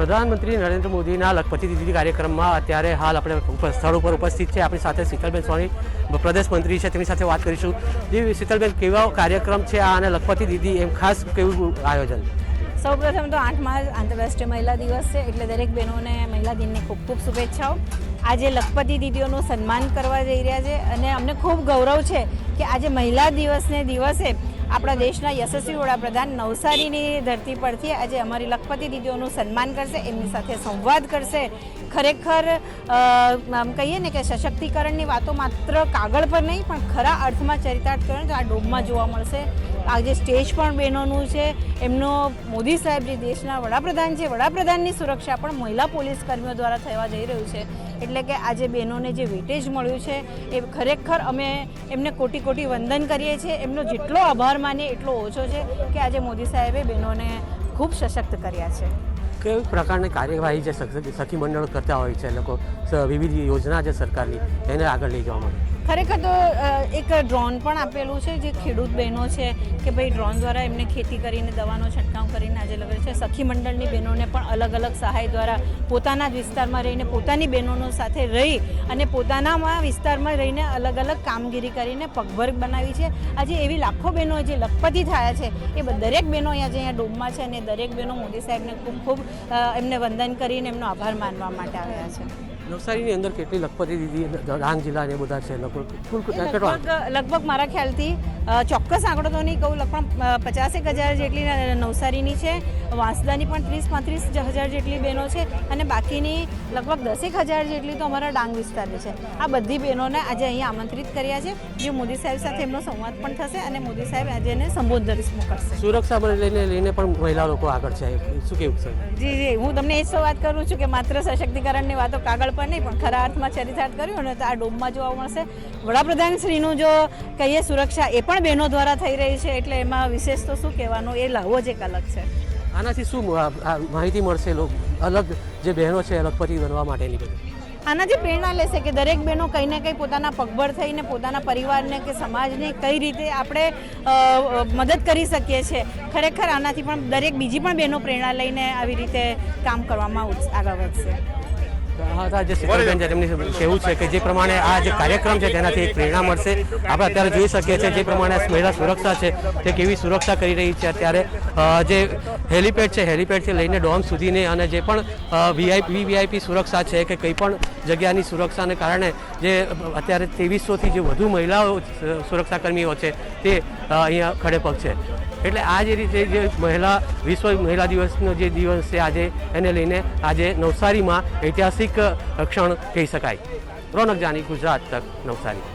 પ્રધાનમંત્રી નરેન્દ્ર મોદીના લખપતિ દીદી કાર્યક્રમમાં અત્યારે હાલ આપણે સ્થળ ઉપર ઉપસ્થિત છે। આપણી સાથે શીતલબેન સોની પ્રદેશ મંત્રી છે, તેમની સાથે વાત કરીશું। જે શીતલબેન, કેવો કાર્યક્રમ છે આ અને લખપતિ દીદી એમ ખાસ કેવું આયોજન? સૌપ્રથમ તો 8મા આંતરરાષ્ટ્રીય મહિલા દિવસ છે, એટલે દરેક બહેનોને મહિલા દિનની ખૂબ ખૂબ શુભેચ્છાઓ। આજે લખપતિ દીદીઓનું સન્માન કરવા જઈ રહ્યા છે અને અમને ખૂબ ગૌરવ છે કે આજે મહિલા દિવસને દિવસે આપણા દેશના યશસ્વી વડાપ્રધાન નવસારીની ધરતી પરથી આજે અમારી લખપતિ દીદીઓનું સન્માન કરશે, એમની સાથે સંવાદ કરશે। ખરેખર આમ કહીએ ને કે સશક્તિકરણની વાતો માત્ર કાગળ પર નહીં પણ ખરા અર્થમાં ચરિતાર્થ તો આ ડોમમાં જોવા મળશે। આજે સ્ટેજ પણ બહેનોનું છે, એમનો મોદી સાહેબ જે દેશના વડાપ્રધાન છે, વડાપ્રધાનની સુરક્ષા પણ મહિલા પોલીસ કર્મીઓ દ્વારા થવા જઈ રહ્યું છે। એટલે કે આજે બહેનોને જે વેટેજ મળ્યું છે એ ખરેખર અમે એમને કોટી કોટી વંદન કરીએ છીએ। એમનો જેટલો આભાર માનીએ એટલો ઓછો છે કે આજે મોદી સાહેબે બહેનોને ખૂબ સશક્ત કર્યા છે। કેવી પ્રકારની કાર્યવાહી જે સખી મંડળો કરતા હોય છે, લોકો વિવિધ યોજના જે સરકારની એને આગળ લઈ જવા માટે? ખરેખર તો એક ડ્રોન પણ આપેલું છે જે ખેડૂત બહેનો છે કે ભાઈ ડ્રોન દ્વારા એમને ખેતી કરીને દવાનો છંટકાવ કરીને આજે લગાડે છે। સખી મંડળની બહેનોને પણ અલગ અલગ સહાય દ્વારા પોતાના જ વિસ્તારમાં રહીને પોતાની બહેનોનો સાથે રહી અને પોતાનામાં વિસ્તારમાં રહીને અલગ અલગ કામગીરી કરીને પગભર બનાવી છે। આજે એવી લાખો બહેનો જે લખપતિ થયા છે એ દરેક બહેનો અહીંયા ડોમમાં છે અને દરેક બહેનો મોદી સાહેબને ખૂબ ખૂબ એમને વંદન કરીને એમનો આભાર માનવા માટે આવ્યા છે। નવસારીની અંદર કેટલી લખપતિ દીદી, ડાંગ જિલ્લા ને બધા છે લગભગ મારા ખ્યાલથી ચોક્કસ આંકડો તો નહીં કહું, લગભગ 50,000 જેટલી નવસારીની છે, વાંસદાની પણ 30-35,000 જેટલી બહેનો છે અને બાકીની લગભગ 10,000 જેટલી તો અમારા ડાંગ વિસ્તારની છે। આ બધી બહેનોને આજે અહીંયા આમંત્રિત કર્યા છે, જે મોદી સાહેબ સાથે એમનો સંવાદ પણ થશે અને મોદી સાહેબ આજે એને સંબોધન કરશે। સુરક્ષા લઈને પણ મહિલા લોકો આગળ છે, શું કેવું છે? જી, હું તમને એ જ વાત કરું છું કે માત્ર સશક્તિકરણની વાતો કાગળ પર નહીં પણ ખરા અર્થમાં ચરિતાર્થ કર્યું ને તો આ ડોમમાં જોવા મળશે। વડાપ્રધાન શ્રીનું જો કહીએ સુરક્ષા એ પણ બહેનો દ્વારા થઈ રહી છે, એટલે એમાં વિશેષ તો શું કહેવાનું, એ લાવો જ એક અલગ છે। આનાથી શું માહિતી મળશે અલગ જે બહેનો છે લખપતિ બનવા માટેની? આનાથી પ્રેરણા લેશે કે દરેક બહેનો કંઈ ને કંઈ પોતાના પગભર થઈને પોતાના પરિવારને કે સમાજને કઈ રીતે આપણે મદદ કરી શકીએ છીએ। ખરેખર આનાથી પણ દરેક બીજી પણ બહેનો પ્રેરણા લઈને આવી રીતે કામ કરવામાં આગળ વધશે। જે શીતલબેન છે તેમની કહેવું છે કે જે પ્રમાણે આ જે કાર્યક્રમ છે તેનાથી એક પ્રેરણા મળશે। આપણે અત્યારે જોઈ શકીએ છીએ જે પ્રમાણે મહિલા સુરક્ષા છે તે કેવી સુરક્ષા કરી રહી છે। અત્યારે જે હેલિપેડ છે, હેલિપેડથી લઈને ડોમ સુધીને અને જે પણ વીવીઆઈપી સુરક્ષા છે કે કંઈ પણ જગ્યાની સુરક્ષાને કારણે જે અત્યારે 2300થી જે વધુ મહિલાઓ સુરક્ષાકર્મીઓ છે તે અહીંયા ખડેપગ છે। એટલે આ જે રીતે જે વિશ્વ મહિલા દિવસનો જે દિવસ છે આજે એને લઈને આજે નવસારીમાં ઐતિહાસિક ક્ષણ કહી શકાય। રોનક જાની, ગુજરાત તક, નવસારી।